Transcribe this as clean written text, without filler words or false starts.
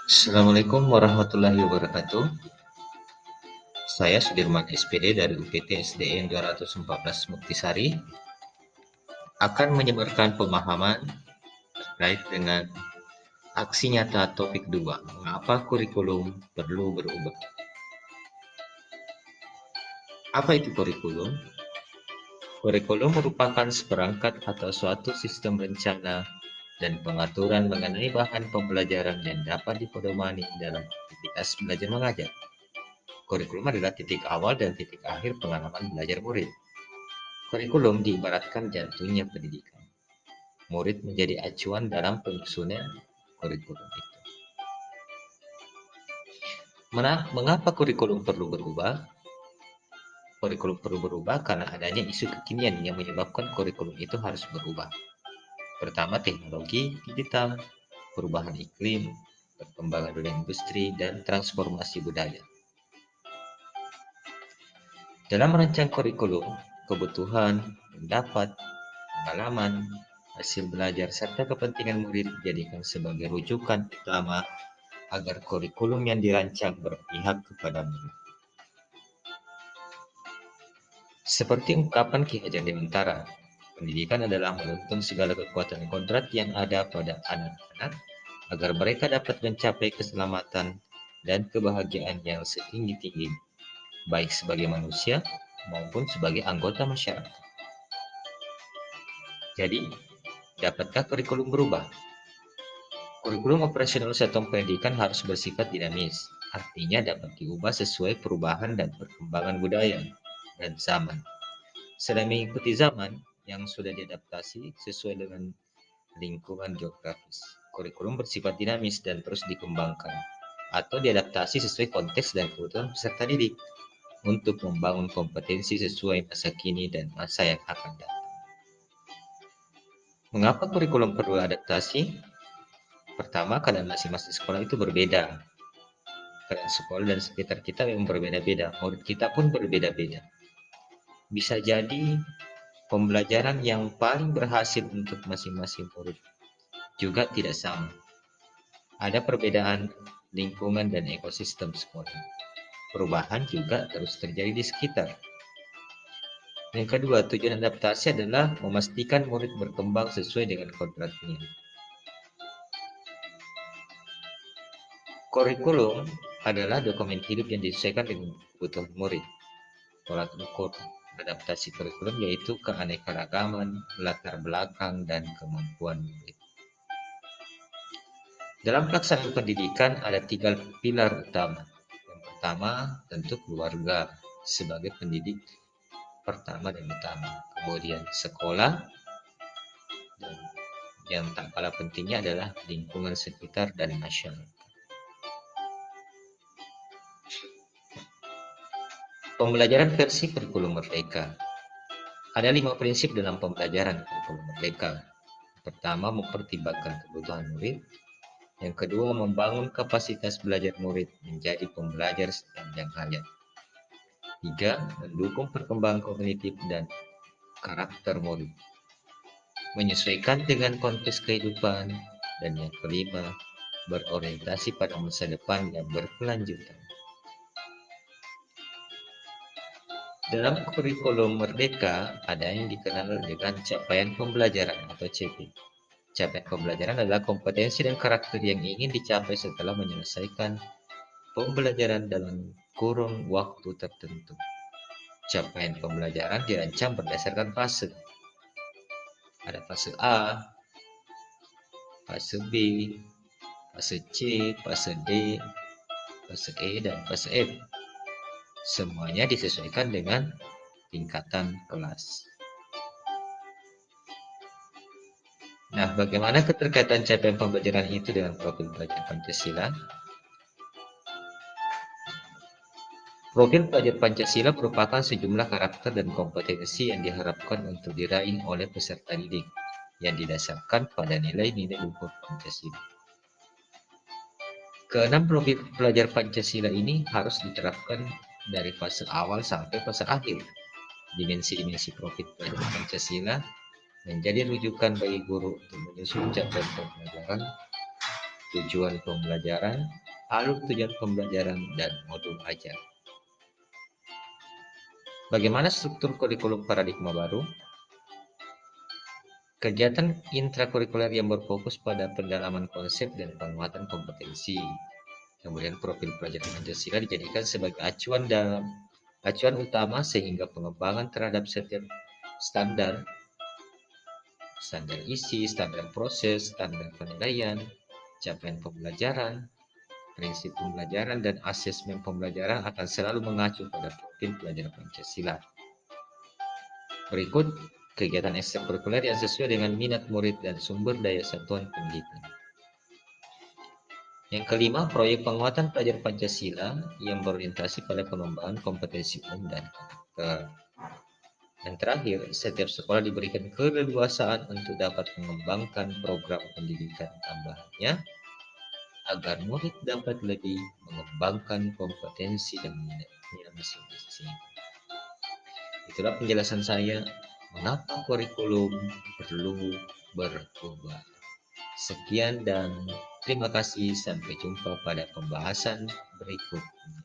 Assalamualaikum warahmatullahi wabarakatuh. Saya Sudirman SPD dari UPT SDN 214 Muktisari akan menyebarkan pemahaman terkait dengan aksi nyata topik 2. Mengapa kurikulum perlu berubah? Apa itu kurikulum? Kurikulum merupakan seperangkat atau suatu sistem rencana dan pengaturan mengenai bahan pembelajaran yang dapat dipedomani dalam aktivitas belajar mengajar. Kurikulum adalah titik awal dan titik akhir pengalaman belajar murid. Kurikulum diibaratkan jantungnya pendidikan. Murid menjadi acuan dalam penyusunan kurikulum itu. Mengapa kurikulum perlu berubah? Kurikulum perlu berubah karena adanya isu kekinian yang menyebabkan kurikulum itu harus berubah. Pertama, teknologi digital, perubahan iklim, perkembangan dunia industri, dan transformasi budaya. Dalam merancang kurikulum, kebutuhan, pendapat, pengalaman, hasil belajar, serta kepentingan murid dijadikan sebagai rujukan utama agar kurikulum yang dirancang berpihak kepada murid. Seperti ungkapan Ki Hajar Dewantara, pendidikan adalah menuntun segala kekuatan kodrat yang ada pada anak-anak agar mereka dapat mencapai keselamatan dan kebahagiaan yang setinggi-tinggi, baik sebagai manusia maupun sebagai anggota masyarakat. Jadi, dapatkah kurikulum berubah? Kurikulum operasional satuan pendidikan harus bersifat dinamis, artinya dapat diubah sesuai perubahan dan perkembangan budaya dan zaman. Selain mengikuti zaman yang sudah diadaptasi sesuai dengan lingkungan geografis, kurikulum bersifat dinamis dan terus dikembangkan atau diadaptasi sesuai konteks dan kebutuhan peserta didik untuk membangun kompetensi sesuai masa kini dan masa yang akan datang. Mengapa kurikulum perlu adaptasi? Pertama, keadaan masing-masing sekolah itu berbeda. Keadaan sekolah dan sekitar kita memang berbeda-beda. Murid kita pun berbeda-beda. Bisa jadi pembelajaran yang paling berhasil untuk masing-masing murid juga tidak sama. Ada perbedaan lingkungan dan ekosistem sekolah. Perubahan juga terus terjadi di sekitar. Yang kedua, tujuan adaptasi adalah memastikan murid berkembang sesuai dengan kodratnya. Kurikulum adalah dokumen hidup yang disesuaikan dengan kebutuhan murid. Tolak ukur adaptasi kurikulum yaitu keanekaragaman, latar belakang, dan kemampuan murid. Dalam pelaksanaan pendidikan ada 3 pilar utama. Yang pertama tentu keluarga sebagai pendidik pertama dan utama. Kemudian sekolah, dan yang tak kalah pentingnya adalah lingkungan sekitar dan masyarakat. Pembelajaran versi kurikulum merdeka. Ada 5 prinsip dalam pembelajaran kurikulum merdeka. Pertama, mempertimbangkan kebutuhan murid. Yang kedua, membangun kapasitas belajar murid menjadi pembelajar sepanjang hayat. 3, mendukung perkembangan kognitif dan karakter murid, menyesuaikan dengan konteks kehidupan. Dan yang kelima, berorientasi pada masa depan yang berkelanjutan. Dalam kurikulum merdeka ada yang dikenal dengan capaian pembelajaran atau CP. Capaian pembelajaran adalah kompetensi dan karakter yang ingin dicapai setelah menyelesaikan pembelajaran dalam kurun waktu tertentu. Capaian pembelajaran dirancang berdasarkan fase. Ada fase A, fase B, fase C, fase D, fase E, dan fase F. Semuanya disesuaikan dengan tingkatan kelas. Nah, bagaimana keterkaitan capaian pembelajaran itu dengan profil pelajar Pancasila? Profil pelajar Pancasila merupakan sejumlah karakter dan kompetensi yang diharapkan untuk diraih oleh peserta didik yang didasarkan pada nilai-nilai luhur Pancasila. Keenam profil pelajar Pancasila ini harus diterapkan dari fase awal sampai fase akhir. Dimensi-dimensi profil pelajar Pancasila menjadi rujukan bagi guru untuk menyusun capaian pembelajaran tujuan pembelajaran, alur tujuan pembelajaran, dan modul ajar. Bagaimana struktur kurikulum paradigma baru? Kegiatan intrakurikuler yang berfokus pada pendalaman konsep dan penguatan kompetensi. Kemudian profil pelajaran Pancasila dijadikan sebagai acuan utama sehingga pengembangan terhadap setiap standar, standar isi, standar proses, standar penilaian, capaian pembelajaran, prinsip pembelajaran, dan asesmen pembelajaran akan selalu mengacu pada profil pelajaran Pancasila. Berikut kegiatan ekstrakurikuler yang sesuai dengan minat murid dan sumber daya satuan pendidikan. Yang kelima, proyek penguatan pelajar Pancasila yang berorientasi pada pengembangan kompetensi umum dan karakter. Yang terakhir, setiap sekolah diberikan keleluasaan untuk dapat mengembangkan program pendidikan tambahannya agar murid dapat lebih mengembangkan kompetensi dan minatnya masing-masing. Itulah penjelasan saya mengapa kurikulum perlu berubah. Sekian dan terima kasih. Sampai jumpa pada pembahasan berikutnya.